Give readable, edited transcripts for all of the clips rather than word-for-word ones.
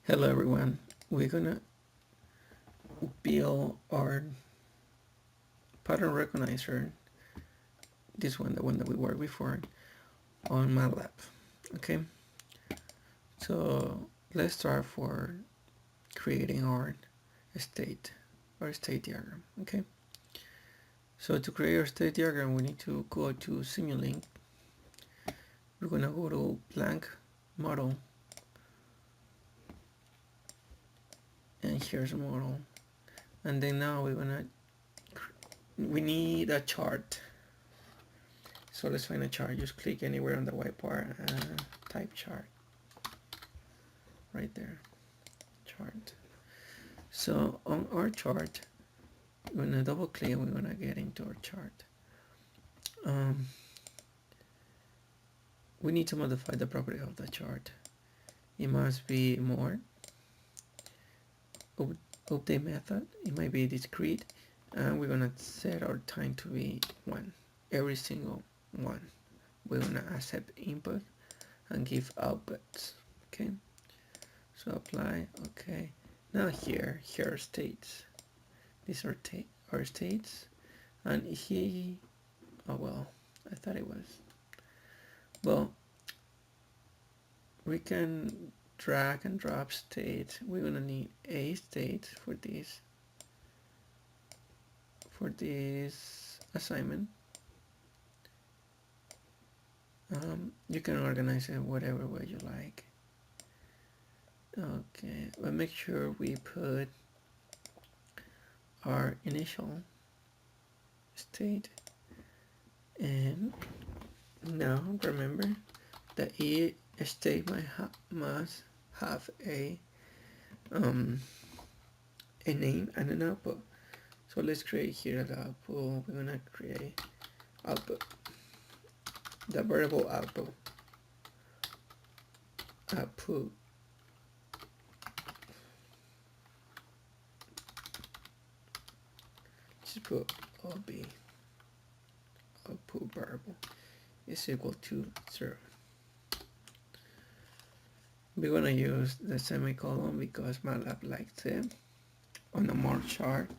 Hello everyone, we're gonna build our pattern recognizer, this one, the one that we worked before, on MATLAB. Okay, so let's start for creating our state diagram. Okay, so to create our state diagram we need to go to Simulink. We're gonna go to blank model, and here's a model, and then now we need a chart. So let's find a chart. Just click anywhere on the white bar and type chart. Right there, chart. So on our chart, we're gonna double click, we're gonna get into our chart. We need to modify the property of the chart. It must be more. Update method, it might be discrete, and we're gonna set our time to be 1. Every single one. We're gonna accept input and give outputs. Okay. So apply. Okay. Now here are states. These are our states, and oh well, I thought it was. Well, we can drag and drop states. We're gonna need a state for this assignment. You can organize it whatever way you like. Okay, but make sure we put our initial state, and now remember that each state must have a name and an output. So let's create here the output. We're gonna create output, the variable output. Just put OB, output variable is equal to 0. We're gonna use the semicolon because MATLAB likes it. On the mark chart,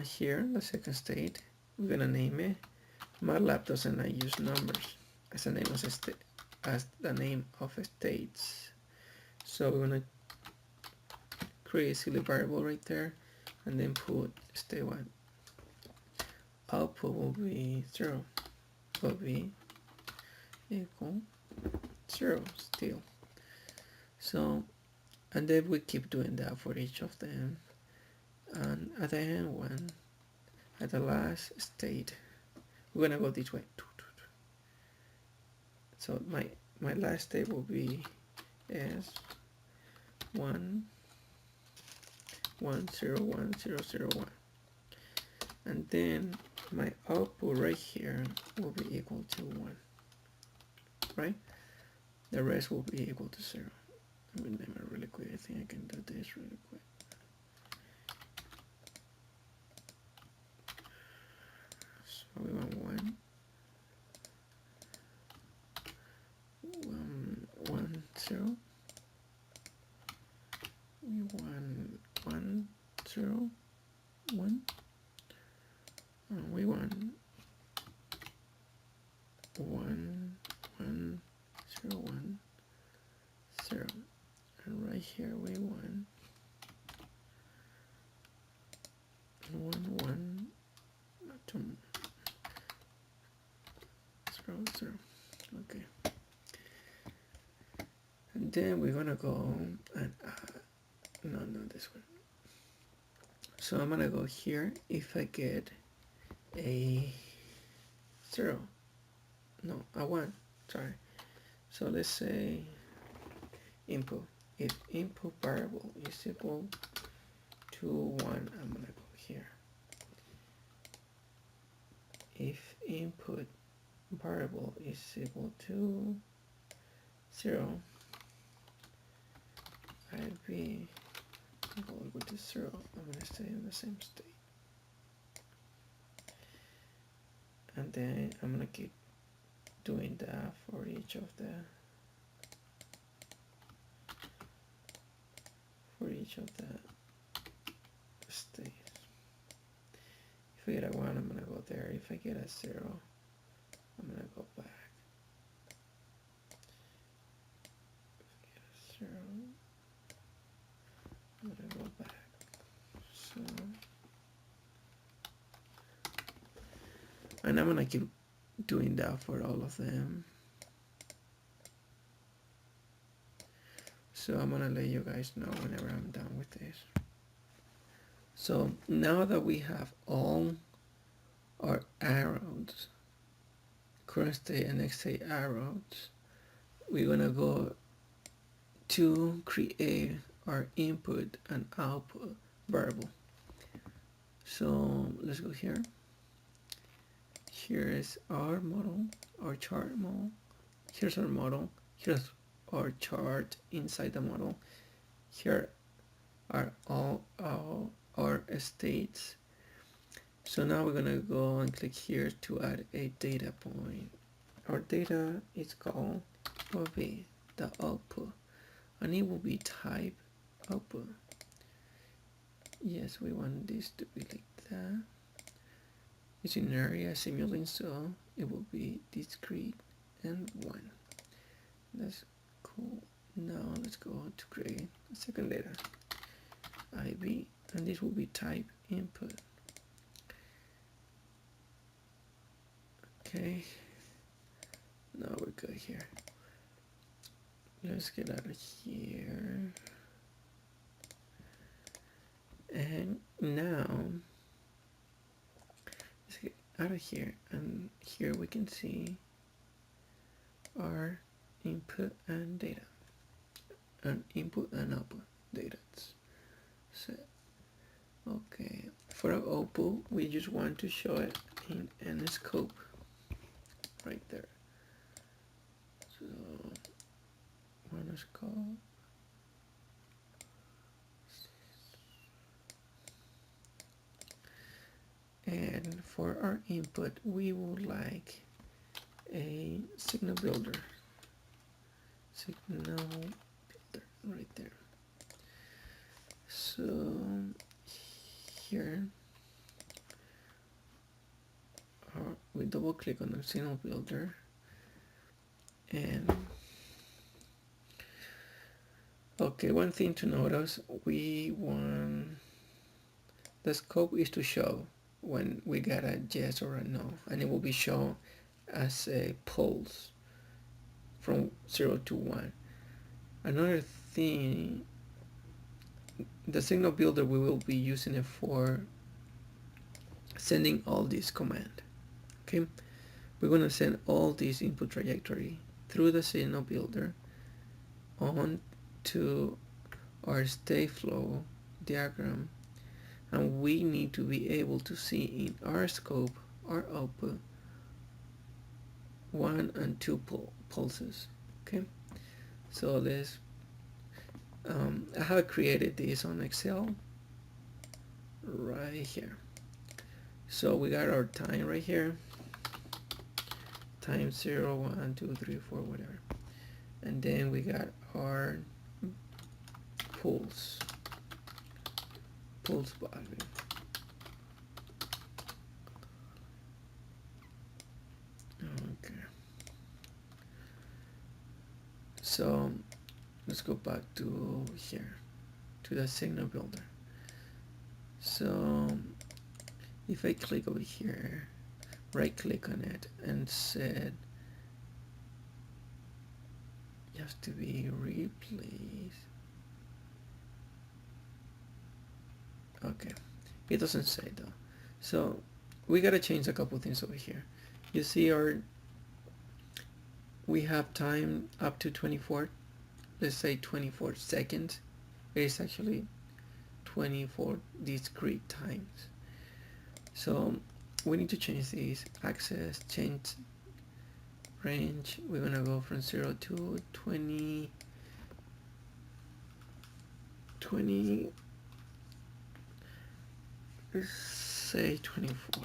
here the second state, we're gonna name it. MATLAB doesn't use numbers as the name of states, so we're gonna create a silly variable right there, and then put state 1. Output will be 0. Will be equal 0 still. So, and then we keep doing that for each of them, and at the end at the last state, we're gonna go this way. So my last state will be as 1 1 0 1 0 0 1, and then my output right here will be equal to 1, right? The rest will be equal to 0. Let me name it really quick. I think I can do this really quick. So we want 1 0. We want 1 0 1. And we want 1 1 0 1 0. And right here we want 1 1 2 0 0. Okay. And then we're gonna go and no, not this one. So I'm gonna go here. If I get a 0, no, a 1, sorry. So let's say input. If input variable is equal to 1, I'm gonna go here. If input variable is equal to 0, I'd be equal to 0. I'm gonna stay in the same state, and then I'm gonna keep doing that for each of the each of the states. If I get a 1, I'm gonna go there. If I get a 0, I'm gonna go back. If I get a 0, I'm gonna go back. So, and I'm gonna keep doing that for all of them. So I'm gonna let you guys know whenever I'm done with this. So now that we have all our arrows, current state and next state arrows, we're gonna go to create our input and output variable. So let's go here. Here is our model, our chart model. Here's our model. Here's our chart inside the model. Here are all our states. So now we're gonna go and click here to add a data point. Our data is called will be the output, and it will be type output. Yes, we want this to be like that. It's in area simulating, so it will be discrete and 1. That's cool. Now let's go to create a second data, IB, and this will be type input. Okay, now we're good here. Let's get out of here. And now let's get out of here, and here we can see our input and data, and input and output data. So okay, for our output we just want to show it in any scope right there. So one scope, and for our input we would like a signal builder right there. So here we double click on the signal builder, and okay, one thing to notice, we want the scope is to show when we get a yes or a no, and it will be shown as a pulse from 0 to 1. Another thing, the signal builder, we will be using it for sending all these commands. Okay, we're going to send all this input trajectory through the signal builder on to our state flow diagram, and we need to be able to see in our scope our output 1 and 2 pulses. Okay, so this I have created this on Excel right here. So we got our time right here, time 0, 1, 2, 3, 4, whatever, and then we got our pulse value. Okay, so let's go back to here, to the signal builder. So if I click over here, right click on it and said it has to be replaced. Okay, it doesn't say though. So we gotta change a couple things over here. You see we have time up to 24, let's say 24 seconds. It is actually 24 discrete times. So we need to change these. Access, change range. We're gonna go from 0 to 20, let's say 24.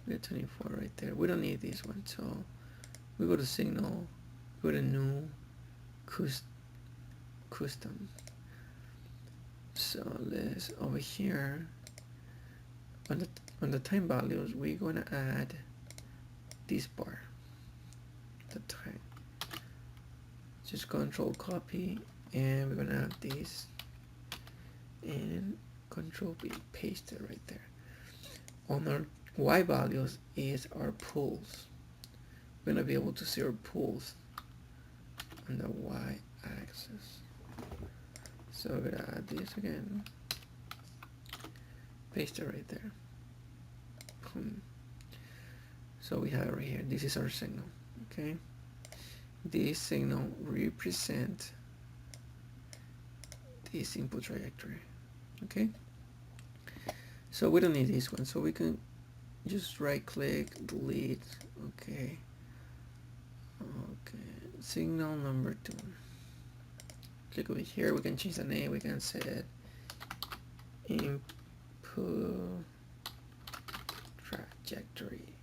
We got 24 right there. We don't need this one, so we go to signal, go to new, custom, So let's over here on the time values, we're gonna add this bar, the time. Just control copy, and we're gonna have this, and control V, paste it right there. On our Y values is our pools. We're gonna be able to see our pools on the Y axis. So we're gonna add this again, paste it right there. So we have it right here. This is our signal. Okay, this signal represents this input trajectory. Okay, so we don't need this one, so we can just right click, delete. Okay, signal number 2. Click over here, we can change the name, we can set input trajectory.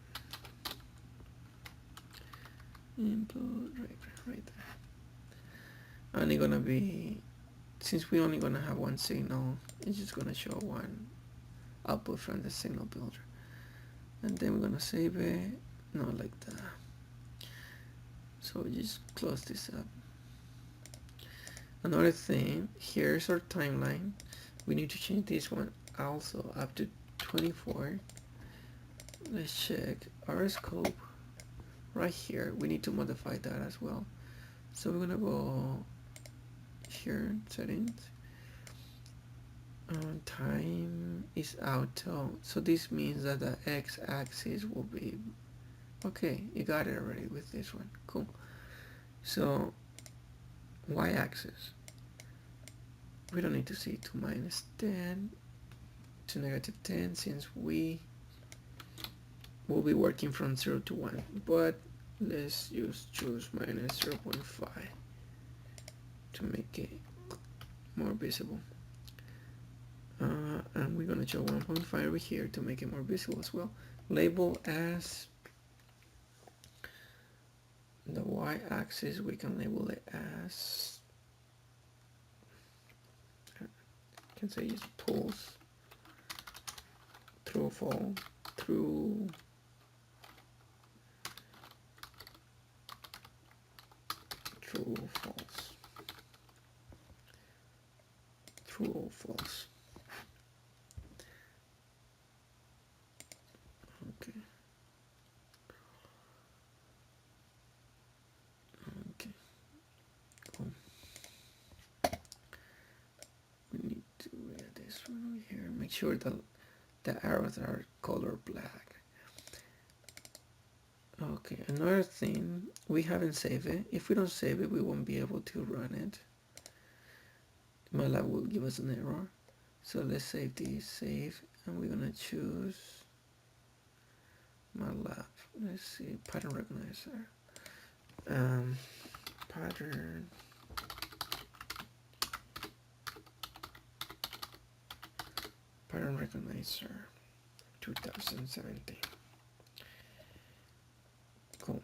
Input right there. And it's gonna be, since we're only gonna have one signal, it's just gonna show one output from the signal builder. And then we're gonna save it, not like that. So we just close this up. Another thing, here's our timeline. We need to change this one also up to 24. Let's check our scope right here. We need to modify that as well. So we're gonna go here, settings. Time is auto. So this means that the x-axis will be okay. You got it already with this one. Cool. So y-axis, we don't need to see to -10 to -10 since we will be working from 0 to 1, but let's choose -0.5 to make it more visible. And we're gonna show 1.5 over here to make it more visible as well. Label as the y-axis, we can label it as, I can say just pulse, true, fall, true, false, true or false. Okay. Okay. Cool. We need to add this one over here. Make sure that the arrows are color black. Okay, another thing, we haven't saved it. If we don't save it, we won't be able to run it. MATLAB will give us an error. So let's save this, save, and we're gonna choose MATLAB. Let's see, pattern recognizer. Pattern recognizer 2017. Cool.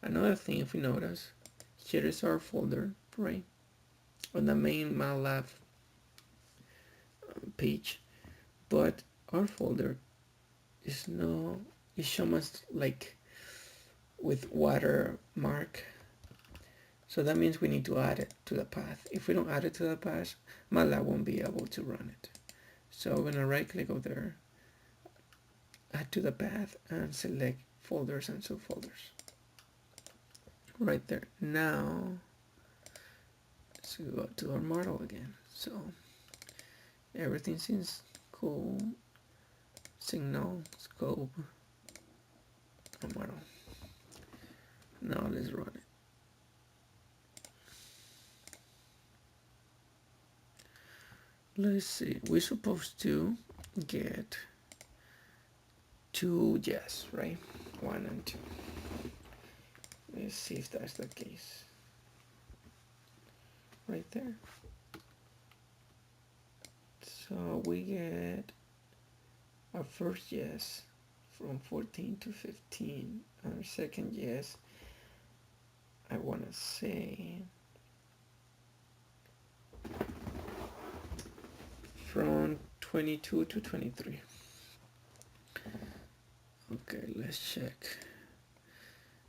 Another thing, if we notice, here is our folder, right? On the main MATLAB page, but our folder is shown as like with watermark. So that means we need to add it to the path. If we don't add it to the path, MATLAB won't be able to run it. So I'm gonna right click over there, add to the path, and select folders and subfolders. Right there. Now let's go to our model again. So everything seems cool. Signal, scope, and model. Now let's run it. Let's see, we're supposed to get 2 yes, right? 1 and 2. Let's see if that's the case. Right there. So we get our first yes from 14 to 15. Our second yes, I want to say 22 to 23. Okay, let's check.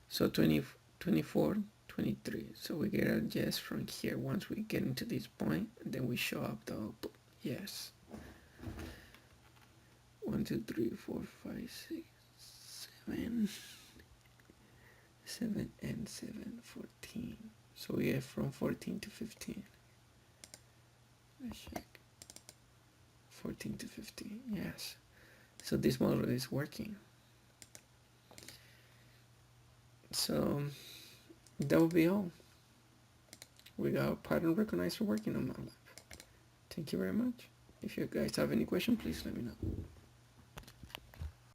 So 20, 24, 23. So we get a yes from here. Once we get into this point, then we show up the output. Yes. 1, 2, 3, 4, 5, 6, 7. 7 and 7, 14. So we get from 14 to 15. Let's check. 14 to 15, yes. So this model is working. So that will be all. We got pattern recognizer working on MATLAB. Thank you very much. If you guys have any question, please let me know.